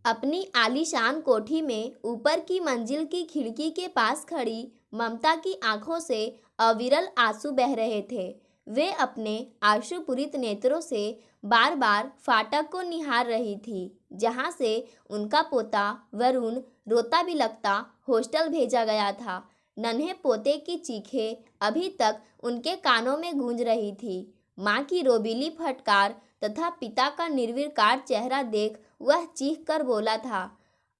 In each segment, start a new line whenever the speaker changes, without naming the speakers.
अपनी आलीशान कोठी में ऊपर की मंजिल की खिड़की के पास खड़ी ममता की आंखों से अविरल आंसू बह रहे थे। वे अपने आंसुपूरित नेत्रों से बार बार फाटक को निहार रही थी, जहां से उनका पोता वरुण रोता बिलखता हॉस्टल भेजा गया था। नन्हे पोते की चीखें अभी तक उनके कानों में गूंज रही थी। माँ की रोबीली फटकार तथा पिता का निर्विकार चेहरा देख वह चीख कर बोला था,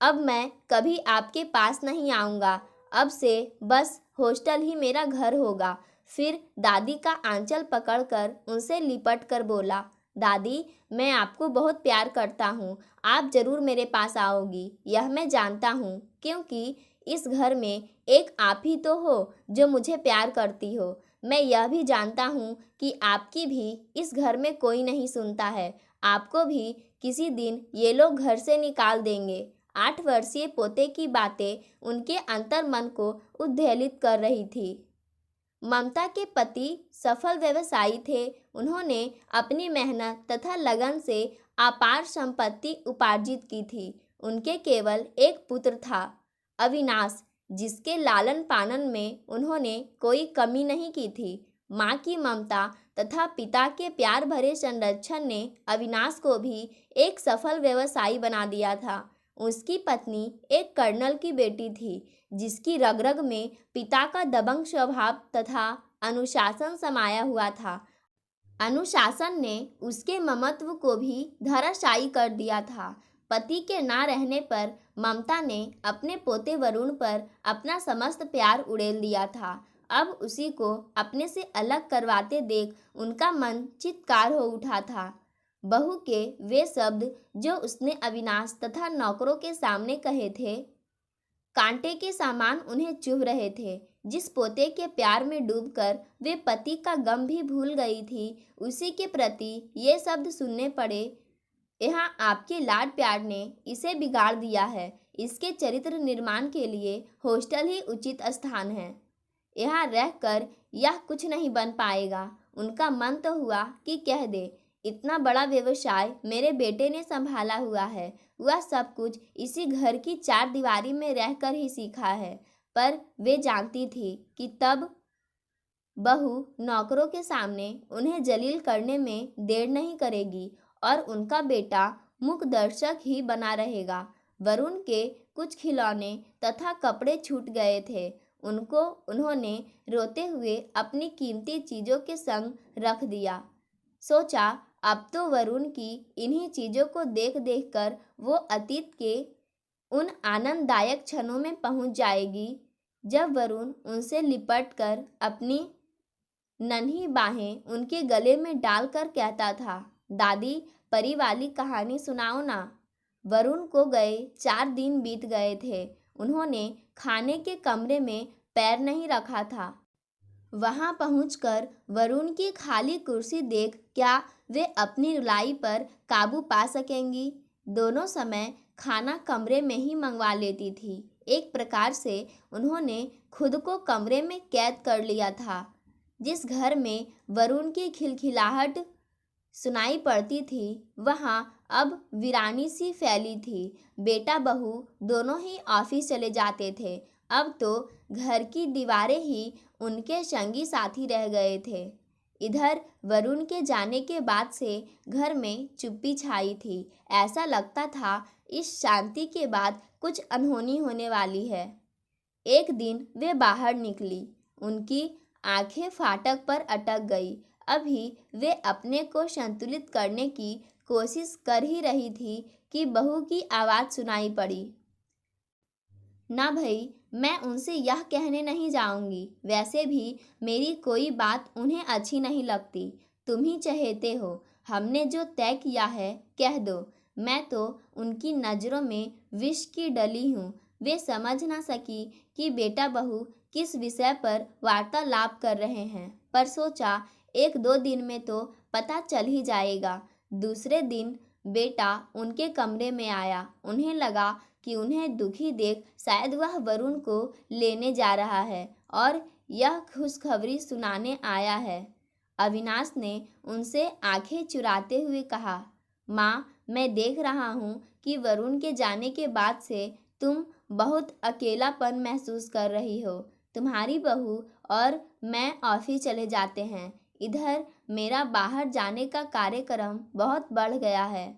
अब मैं कभी आपके पास नहीं आऊँगा। अब से बस हॉस्टल ही मेरा घर होगा। फिर दादी का आंचल पकड़कर उनसे लिपट कर बोला, दादी, मैं आपको बहुत प्यार करता हूँ। आप जरूर मेरे पास आओगी, यह मैं जानता हूँ, क्योंकि इस घर में एक आप ही तो हो जो मुझे प्यार करती हो। मैं यह भी जानता हूँ कि आपकी भी इस घर में कोई नहीं सुनता है। आपको भी किसी दिन ये लोग घर से निकाल देंगे। 8 वर्षीय पोते की बातें उनके अंतर्मन को उद्वेलित कर रही थी। ममता के पति सफल व्यवसायी थे। उन्होंने अपनी मेहनत तथा लगन से अपार संपत्ति उपार्जित की थी। उनके केवल एक पुत्र था, अविनाश, जिसके लालन पालन में उन्होंने कोई कमी नहीं की थी। माँ की ममता तथा पिता के प्यार भरे संरक्षण ने अविनाश को भी एक सफल व्यवसायी बना दिया था। उसकी पत्नी एक कर्नल की बेटी थी, जिसकी रग रग में पिता का दबंग स्वभाव तथा अनुशासन समाया हुआ था। अनुशासन ने उसके ममत्व को भी धराशायी कर दिया था। पति के ना रहने पर ममता ने अपने पोते वरुण पर अपना समस्त प्यार उड़ेल दिया था। अब उसी को अपने से अलग करवाते देख उनका मन चित्कार हो उठा था। बहू के वे शब्द जो उसने अविनाश तथा नौकरों के सामने कहे थे, कांटे के सामान उन्हें चुभ रहे थे। जिस पोते के प्यार में डूबकर वे पति का गम भी भूल गई थी, उसी के प्रति ये शब्द सुनने पड़े। यहाँ आपके लाड प्यार ने इसे बिगाड़ दिया है। इसके चरित्र निर्माण के लिए हॉस्टल ही उचित स्थान है। यहाँ रहकर यह कुछ नहीं बन पाएगा। उनका मन तो हुआ कि कह दे, इतना बड़ा व्यवसाय मेरे बेटे ने संभाला हुआ है। वह सब कुछ इसी घर की 4 दीवारी में रहकर ही सीखा है। पर वे जानती थी कि तब बहू नौकरों के सामने उन्हें जलील करने में देर नहीं करेगी और उनका बेटा मूक दर्शक ही बना रहेगा। वरुण के कुछ खिलौने तथा कपड़े छूट गए थे। उनको उन्होंने रोते हुए अपनी कीमती चीज़ों के संग रख दिया। सोचा, अब तो वरुण की इन्हीं चीज़ों को देख देख कर वो अतीत के उन आनंददायक क्षणों में पहुंच जाएगी जब वरुण उनसे लिपट कर अपनी नन्ही बाहें उनके गले में डालकर कहता था, दादी, परी वाली कहानी सुनाओ ना। वरुण को गए 4 दिन बीत गए थे। उन्होंने खाने के कमरे में पैर नहीं रखा था। वहां पहुंचकर वरुण की खाली कुर्सी देख क्या वे अपनी रुलाई पर काबू पा सकेंगी। दोनों समय खाना कमरे में ही मंगवा लेती थी। एक प्रकार से उन्होंने खुद को कमरे में कैद कर लिया था। जिस घर में वरुण की खिलखिलाहट सुनाई पड़ती थी, वहां अब वीरानी सी फैली थी। बेटा बहू दोनों ही ऑफिस चले जाते थे। अब तो घर की दीवारें ही उनके संगी साथी रह गए थे। इधर वरुण के जाने के बाद से घर में चुप्पी छाई थी। ऐसा लगता था इस शांति के बाद कुछ अनहोनी होने वाली है। एक दिन वे बाहर निकली। उनकी आंखें फाटक पर अटक गई। अभी वे अपने को संतुलित करने की कोशिश कर ही रही थी कि बहू की आवाज़ सुनाई पड़ी, ना भाई, मैं उनसे यह कहने नहीं जाऊंगी। वैसे भी मेरी कोई बात उन्हें अच्छी नहीं लगती। तुम ही चहेते हो। हमने जो तय किया है कह दो। मैं तो उनकी नज़रों में विष की डली हूँ। वे समझ ना सकी कि बेटा बहू किस विषय पर वार्तालाप कर रहे हैं, पर सोचा 1-2 दिन में तो पता चल ही जाएगा। दूसरे दिन बेटा उनके कमरे में आया। उन्हें लगा कि उन्हें दुखी देख शायद वह वरुण को लेने जा रहा है और यह खुशखबरी सुनाने आया है। अविनाश ने उनसे आंखें चुराते हुए कहा, माँ, मैं देख रहा हूँ कि वरुण के जाने के बाद से तुम बहुत अकेलापन महसूस कर रही हो। तुम्हारी बहू और मैं ऑफिस चले जाते हैं। इधर मेरा बाहर जाने का कार्यक्रम बहुत बढ़ गया है।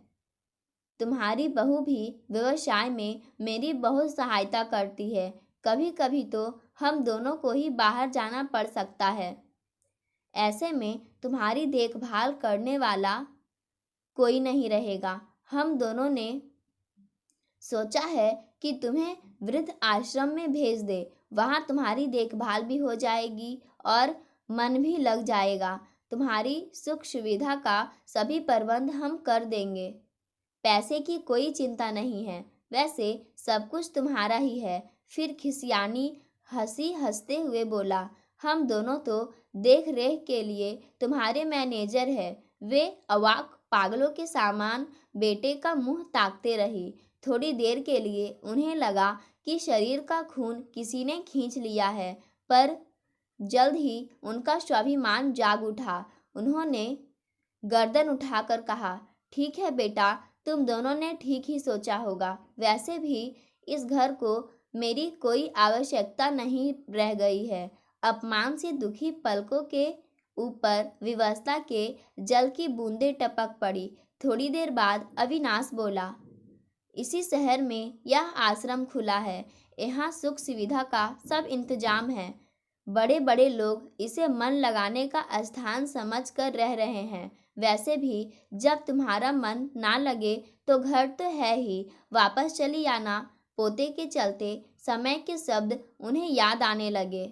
तुम्हारी बहू भी व्यवसाय में मेरी बहुत सहायता करती है। कभी कभी तो हम दोनों को ही बाहर जाना पड़ सकता है। ऐसे में तुम्हारी देखभाल करने वाला कोई नहीं रहेगा। हम दोनों ने सोचा है कि तुम्हें वृद्ध आश्रम में भेज दे। वहाँ तुम्हारी देखभाल भी हो जाएगी और मन भी लग जाएगा। तुम्हारी सुख सुविधा का सभी प्रबंध हम कर देंगे। पैसे की कोई चिंता नहीं है। वैसे सब कुछ तुम्हारा ही है। फिर खिसियानी हंसी हंसते हुए बोला, हम दोनों तो देख रेख के लिए तुम्हारे मैनेजर है। वे अवाक पागलों के समान बेटे का मुंह ताकते रही। थोड़ी देर के लिए उन्हें लगा कि शरीर का खून किसी ने खींच लिया है, पर जल्द ही उनका स्वाभिमान जाग उठा। उन्होंने गर्दन उठाकर कहा, ठीक है बेटा, तुम दोनों ने ठीक ही सोचा होगा। वैसे भी इस घर को मेरी कोई आवश्यकता नहीं रह गई है। अपमान से दुखी पलकों के ऊपर विवशता के जल की बूंदें टपक पड़ी। थोड़ी देर बाद अविनाश बोला, इसी शहर में यह आश्रम खुला है। यहाँ सुख सुविधा का सब इंतजाम है। बड़े बड़े लोग इसे मन लगाने का स्थान समझ कर रह रहे हैं। वैसे भी जब तुम्हारा मन ना लगे तो घर तो है ही, वापस चली आना। पोते के चलते समय के शब्द उन्हें याद आने लगे।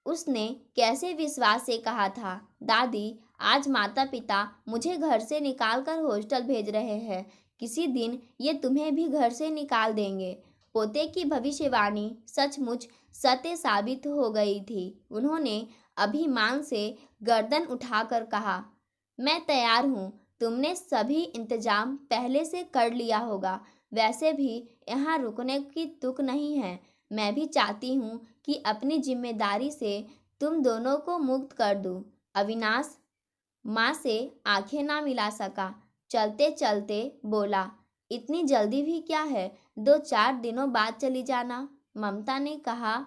उसने कैसे विश्वास से कहा था, दादी आज माता पिता मुझे घर से निकाल कर हॉस्टल भेज रहे हैं। किसी दिन ये तुम्हें भी घर से निकाल देंगे। पोते की भविष्यवाणी सचमुच सत्य साबित हो गई थी। उन्होंने अभिमान से गर्दन उठाकर कहा, मैं तैयार हूँ। तुमने सभी इंतजाम पहले से कर लिया होगा। वैसे भी यहाँ रुकने की तुक नहीं है। मैं भी चाहती हूँ कि अपनी जिम्मेदारी से तुम दोनों को मुक्त कर दूँ। अविनाश माँ से आंखें ना मिला सका। चलते चलते बोला, इतनी जल्दी भी क्या है, 2-4 दिनों बाद चली जाना। ममता ने कहा,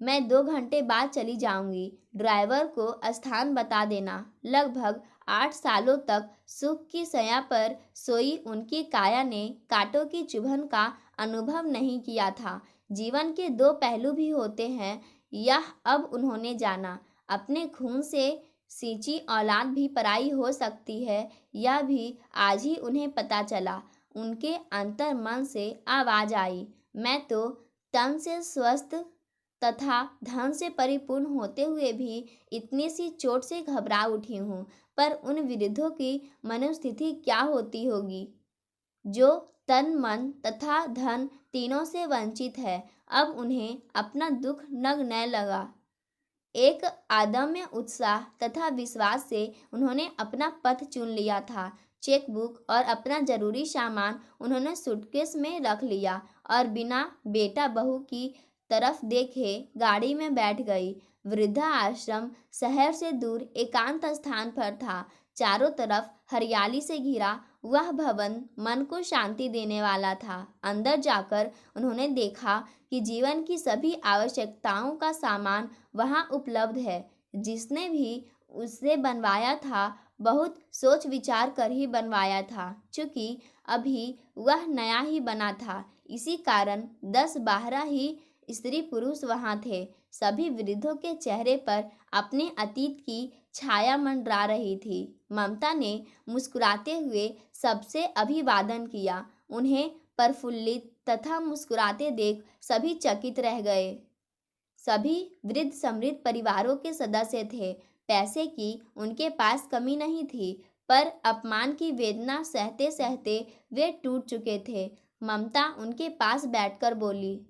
मैं 2 घंटे बाद चली जाऊंगी। ड्राइवर को स्थान बता देना। लगभग 8 सालों तक सुख की शैया पर सोई उनकी काया ने कांटों की चुभन का अनुभव नहीं किया था। जीवन के 2 पहलू भी होते हैं, यह अब उन्होंने जाना। अपने खून से सींची औलाद भी पराई हो सकती है, यह भी आज ही उन्हें पता चला। उनके अंतर मन से आवाज आई, मैं तो तन से स्वस्थ तथा धन से परिपूर्ण होते हुए भी इतनी सी चोट से घबरा उठी हूँ। पर उन वृद्धों की मनोस्थिति क्या होती होगी जो तन मन तथा धन तीनों से वंचित है। अब उन्हें अपना दुख नगण्य लगा। एक अदम्य उत्साह तथा विश्वास से उन्होंने अपना पथ चुन लिया था। चेकबुक और अपना जरूरी सामान उन्होंने सूटकेस में रख लिया और बिना बेटा बहू की तरफ देखे गाड़ी में बैठ गई। वृद्धा आश्रम शहर से दूर एकांत स्थान पर था। चारों तरफ हरियाली से घिरा वह भवन मन को शांति देने वाला था। अंदर जाकर उन्होंने देखा कि जीवन की सभी आवश्यकताओं का सामान वहाँ उपलब्ध है। जिसने भी उसे बनवाया था बहुत सोच विचार कर ही बनवाया था, चूँकि अभी वह नया ही बना था। इसी कारण 10-12 ही स्त्री पुरुष वहाँ थे। सभी वृद्धों के चेहरे पर अपने अतीत की छाया मंडरा रही थी। ममता ने मुस्कुराते हुए सबसे अभिवादन किया। उन्हें प्रफुल्लित तथा मुस्कुराते देख सभी चकित रह गए। सभी वृद्ध समृद्ध परिवारों के सदस्य थे। पैसे की उनके पास कमी नहीं थी, पर अपमान की वेदना सहते सहते वे टूट चुके थे। ममता उनके पास बैठकर बोली,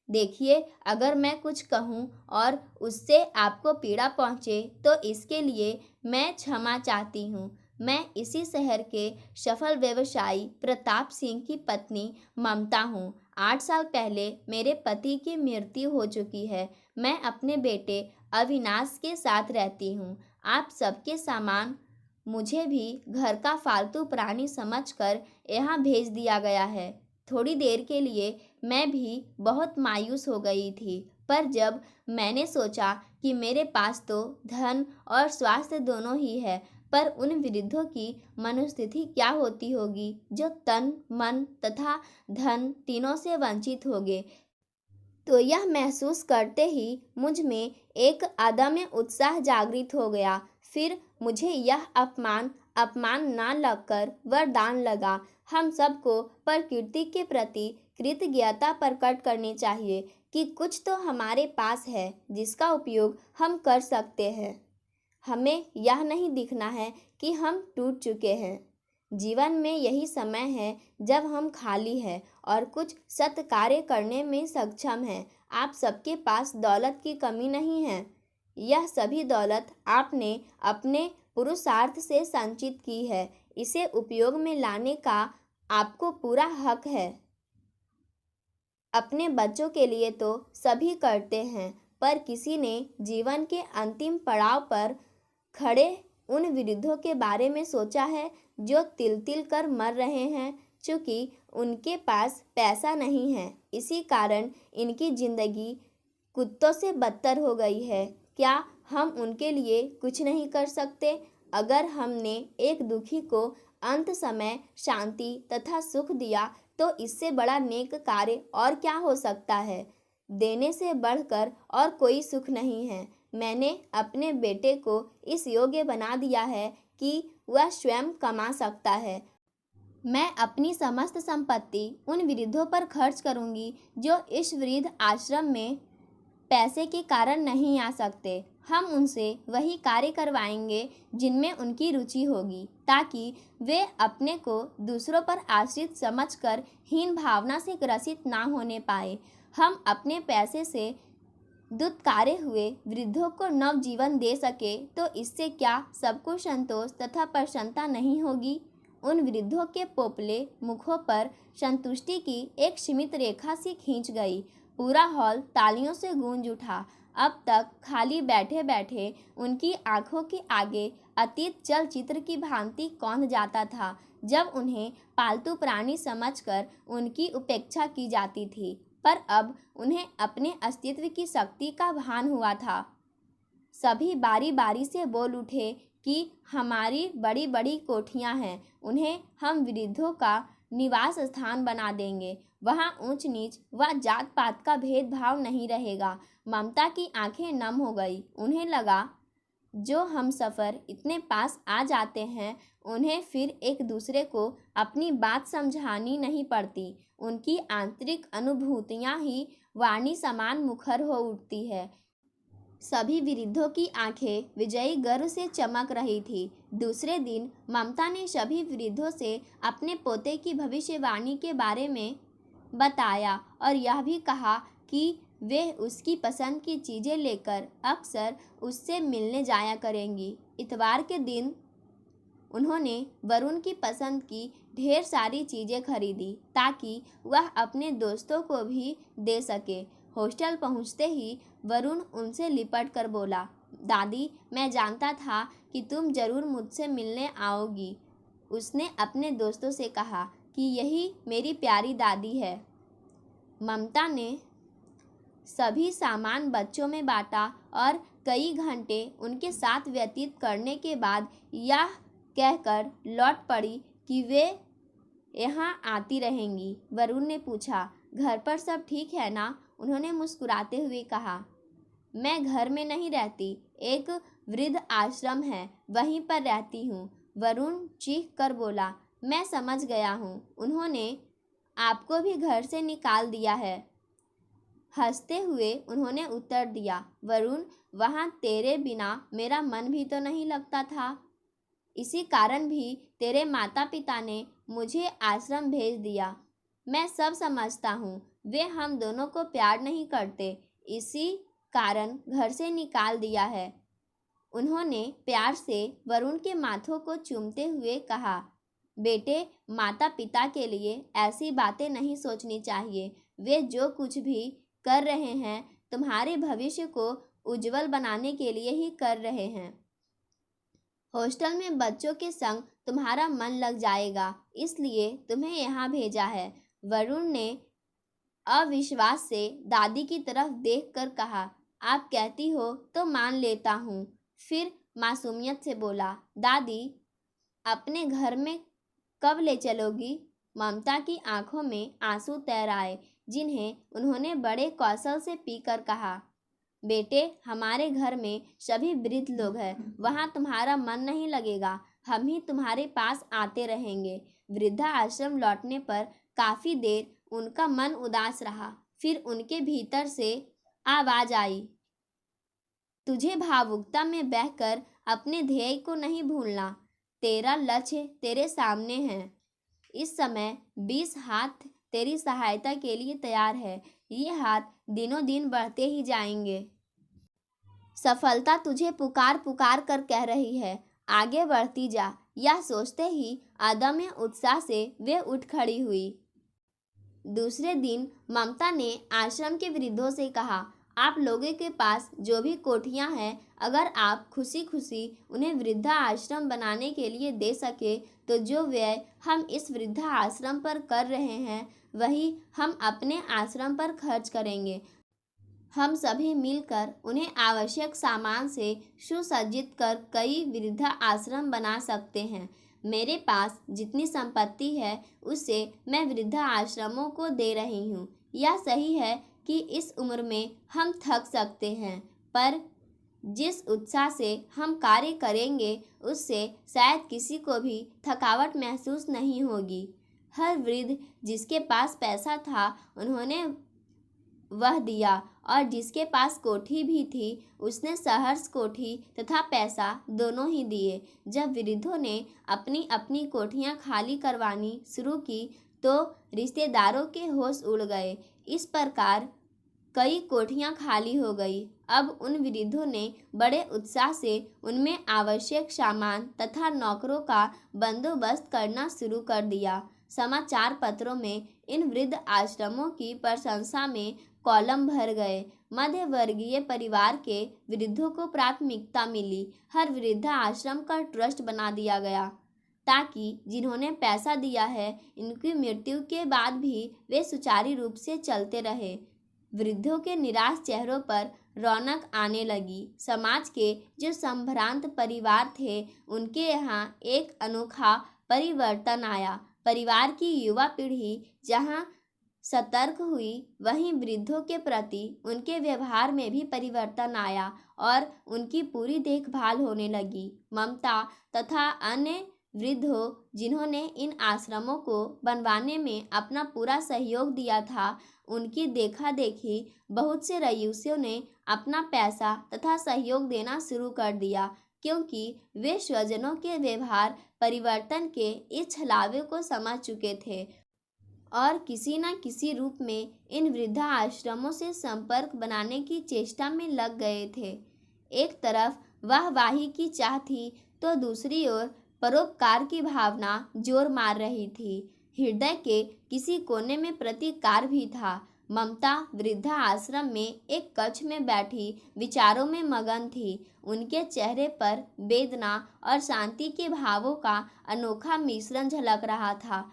देखिए, अगर मैं कुछ कहूँ और उससे आपको पीड़ा पहुँचे तो इसके लिए मैं क्षमा चाहती हूँ। मैं इसी शहर के सफल व्यवसायी प्रताप सिंह की पत्नी ममता हूँ। 8 साल पहले मेरे पति की मृत्यु हो चुकी है। मैं अपने बेटे अविनाश के साथ रहती हूँ। आप सबके सामान मुझे भी घर का फालतू प्राणी समझकर यहाँ भेज दिया गया है। थोड़ी देर के लिए मैं भी बहुत मायूस हो गई थी, पर जब मैंने सोचा कि मेरे पास तो धन और स्वास्थ्य दोनों ही है, पर उन वृद्धों की मनोस्थिति क्या होती होगी जो तन, मन तथा धन तीनों से वंचित होंगे, तो यह महसूस करते ही मुझ में एक अदम्य उत्साह जागृत हो गया। फिर मुझे यह अपमान अपमान ना लगकर वरदान लगा। हम सबको प्रकृति के प्रति कृतज्ञता प्रकट करनी चाहिए कि कुछ तो हमारे पास है जिसका उपयोग हम कर सकते हैं। हमें यह नहीं दिखना है कि हम टूट चुके हैं। जीवन में यही समय है जब हम खाली हैं और कुछ सत्कार्य करने में सक्षम हैं। आप सबके पास दौलत की कमी नहीं है। यह सभी दौलत आपने अपने पुरुषार्थ से संचित की है। इसे उपयोग में लाने का आपको पूरा हक है। अपने बच्चों के लिए तो सभी करते हैं, पर किसी ने जीवन के अंतिम पड़ाव पर खड़े उन वृद्धों के बारे में सोचा है जो तिल तिल कर मर रहे हैं? चूँकि उनके पास पैसा नहीं है, इसी कारण इनकी जिंदगी कुत्तों से बदतर हो गई है। क्या हम उनके लिए कुछ नहीं कर सकते? अगर हमने एक दुखी को अंत समय शांति तथा सुख दिया तो इससे बड़ा नेक कार्य और क्या हो सकता है? देने से बढ़कर और कोई सुख नहीं है। मैंने अपने बेटे को इस योग्य बना दिया है कि वह स्वयं कमा सकता है। मैं अपनी समस्त संपत्ति उन वृद्धों पर खर्च करूंगी जो इस वृद्ध आश्रम में पैसे के कारण नहीं आ सकते। हम उनसे वही कार्य करवाएंगे जिनमें उनकी रुचि होगी, ताकि वे अपने को दूसरों पर आश्रित समझकर हीन भावना से ग्रसित ना होने पाए। हम अपने पैसे से दुत्कारे हुए वृद्धों को नव जीवन दे सके तो इससे क्या सबको संतोष तथा प्रसन्नता नहीं होगी? उन वृद्धों के पोपले मुखों पर संतुष्टि की एक सीमित रेखा सी खींच गई। पूरा हॉल तालियों से गूंज उठा। अब तक खाली बैठे बैठे उनकी आंखों के आगे अतीत चलचित्र की भांति कौंध जाता था, जब उन्हें पालतू प्राणी समझकर उनकी उपेक्षा की जाती थी। पर अब उन्हें अपने अस्तित्व की शक्ति का भान हुआ था। सभी बारी बारी से बोल उठे कि हमारी बड़ी बड़ी कोठियां हैं, उन्हें हम वृद्धों का निवास स्थान बना देंगे। वहाँ ऊंच नीच व जात पात का भेदभाव नहीं रहेगा। ममता की आंखें नम हो गई। उन्हें लगा जो हम सफ़र इतने पास आ जाते हैं उन्हें फिर एक दूसरे को अपनी बात समझानी नहीं पड़ती। उनकी आंतरिक अनुभूतियाँ ही वाणी समान मुखर हो उठती है। सभी वृद्धों की आंखें विजयी गर्व से चमक रही थी। दूसरे दिन ममता ने सभी वृद्धों से अपने पोते की भविष्यवाणी के बारे में बताया और यह भी कहा कि वे उसकी पसंद की चीज़ें लेकर अक्सर उससे मिलने जाया करेंगी। इतवार के दिन उन्होंने वरुण की पसंद की ढेर सारी चीज़ें खरीदी ताकि वह अपने दोस्तों को भी दे सके। हॉस्टल पहुंचते ही वरुण उनसे लिपट कर बोला, दादी, मैं जानता था कि तुम ज़रूर मुझसे मिलने आओगी। उसने अपने दोस्तों से कहा कि यही मेरी प्यारी दादी है। ममता ने सभी सामान बच्चों में बांटा और कई घंटे उनके साथ व्यतीत करने के बाद यह कहकर लौट पड़ी कि वे यहाँ आती रहेंगी। वरुण ने पूछा, घर पर सब ठीक है ना? उन्होंने मुस्कुराते हुए कहा, मैं घर में नहीं रहती, एक वृद्ध आश्रम है, वहीं पर रहती हूँ। वरुण चीख कर बोला, मैं समझ गया हूँ, उन्होंने आपको भी घर से निकाल दिया है। हंसते हुए उन्होंने उत्तर दिया, वरुण, वहाँ तेरे बिना मेरा मन भी तो नहीं लगता था। इसी कारण भी तेरे माता पिता ने मुझे आश्रम भेज दिया। मैं सब समझता हूँ, वे हम दोनों को प्यार नहीं करते, इसी कारण घर से निकाल दिया है। उन्होंने प्यार से वरुण के माथों को चूमते हुए कहा, बेटे, माता पिता के लिए ऐसी बातें नहीं सोचनी चाहिए। वे जो कुछ भी कर रहे हैं तुम्हारे भविष्य को उज्जवल बनाने के लिए ही कर रहे हैं। हॉस्टल में बच्चों के संग तुम्हारा मन लग जाएगा, इसलिए तुम्हें यहाँ भेजा है। वरुण ने अविश्वास से दादी की तरफ देखकर कहा। आप कहती हो तो मान लेता हूँ। फिर मासूमियत से बोला, दादी अपने घर में कब ले चलोगी? ममता की आंखों में आंसू तैर आए, जिन्हें उन्होंने बड़े कौशल से पीकर कहा, बेटे हमारे घर में सभी वृद्ध लोग हैं, वहाँ तुम्हारा मन नहीं लगेगा, हम ही तुम्हारे पास आते रहेंगे। वृद्धा आश्रम लौटने पर काफी देर उनका मन उदास रहा। फिर उनके भीतर से आवाज आई, तुझे भावुकता में बहकर अपने ध्येय को नहीं भूलना। तेरा लक्ष्य तेरे सामने है। इस समय 20 हाथ तेरी सहायता के लिए तैयार है। ये हाथ दिनों दिन बढ़ते ही जाएंगे। सफलता तुझे पुकार पुकार कर कह रही है, आगे बढ़ती जा। यह सोचते ही अदम्य उत्साह से वे उठ खड़ी हुई। दूसरे दिन ममता ने आश्रम के वृद्धों से कहा, आप लोगों के पास जो भी कोठियां हैं, अगर आप खुशी खुशी उन्हें वृद्धा आश्रम बनाने के लिए दे सके तो जो व्यय हम इस वृद्धा आश्रम पर कर रहे हैं वही हम अपने आश्रम पर खर्च करेंगे। हम सभी मिलकर उन्हें आवश्यक सामान से सुसज्जित कर कई वृद्धा आश्रम बना सकते हैं। मेरे पास जितनी संपत्ति है उससे मैं वृद्धा आश्रमों को दे रही हूँ। यह सही है कि इस उम्र में हम थक सकते हैं, पर जिस उत्साह से हम कार्य करेंगे उससे शायद किसी को भी थकावट महसूस नहीं होगी। हर वृद्ध जिसके पास पैसा था उन्होंने वह दिया, और जिसके पास कोठी भी थी उसने सहर्ष कोठी तथा पैसा दोनों ही दिए। जब वृद्धों ने अपनी अपनी कोठियां खाली करवानी शुरू की तो रिश्तेदारों के होश उड़ गए। इस प्रकार कई कोठियां खाली हो गई। अब उन वृद्धों ने बड़े उत्साह से उनमें आवश्यक सामान तथा नौकरों का बंदोबस्त करना शुरू कर दिया। समाचार पत्रों में इन वृद्ध आश्रमों की प्रशंसा में कॉलम भर गए। मध्य वर्गीय परिवार के वृद्धों को प्राथमिकता मिली। हर वृद्धा आश्रम का ट्रस्ट बना दिया गया ताकि जिन्होंने पैसा दिया है इनकी मृत्यु के बाद भी वे सुचारू रूप से चलते रहे। वृद्धों के निराश चेहरों पर रौनक आने लगी। समाज के जो संभ्रांत परिवार थे उनके यहाँ एक अनोखा परिवर्तन आया। परिवार की युवा पीढ़ी जहाँ सतर्क हुई, वहीं वृद्धों के प्रति उनके व्यवहार में भी परिवर्तन आया और उनकी पूरी देखभाल होने लगी। ममता तथा अन्य वृद्धों जिन्होंने इन आश्रमों को बनवाने में अपना पूरा सहयोग दिया था, उनकी देखा देखी बहुत से रईसों ने अपना पैसा तथा सहयोग देना शुरू कर दिया, क्योंकि वे स्वजनों के व्यवहार परिवर्तन के इस छलावे को समझ चुके थे और किसी न किसी रूप में इन वृद्धा आश्रमों से संपर्क बनाने की चेष्टा में लग गए थे। एक तरफ वाहवाही की चाह थी तो दूसरी ओर परोपकार की भावना जोर मार रही थी। हृदय के किसी कोने में प्रतीकार भी था। ममता वृद्धा आश्रम में एक कक्ष में बैठी विचारों में मगन थी। उनके चेहरे पर वेदना और शांति के भावों का अनोखा मिश्रण झलक रहा था।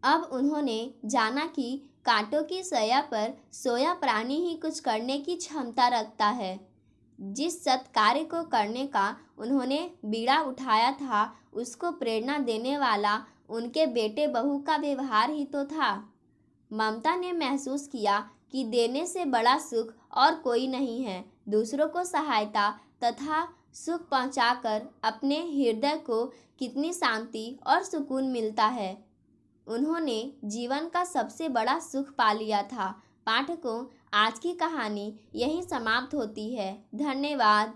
अब उन्होंने जाना कि कांटों की सया पर सोया प्राणी ही कुछ करने की क्षमता रखता है। जिस सत्कार्य को करने का उन्होंने बीड़ा उठाया था उसको प्रेरणा देने वाला उनके बेटे बहू का व्यवहार ही तो था। ममता ने महसूस किया कि देने से बड़ा सुख और कोई नहीं है। दूसरों को सहायता तथा सुख पहुंचाकर अपने हृदय को कितनी शांति और सुकून मिलता है। उन्होंने जीवन का सबसे बड़ा सुख पा लिया था। पाठकों, आज की कहानी यहीं समाप्त होती है। धन्यवाद।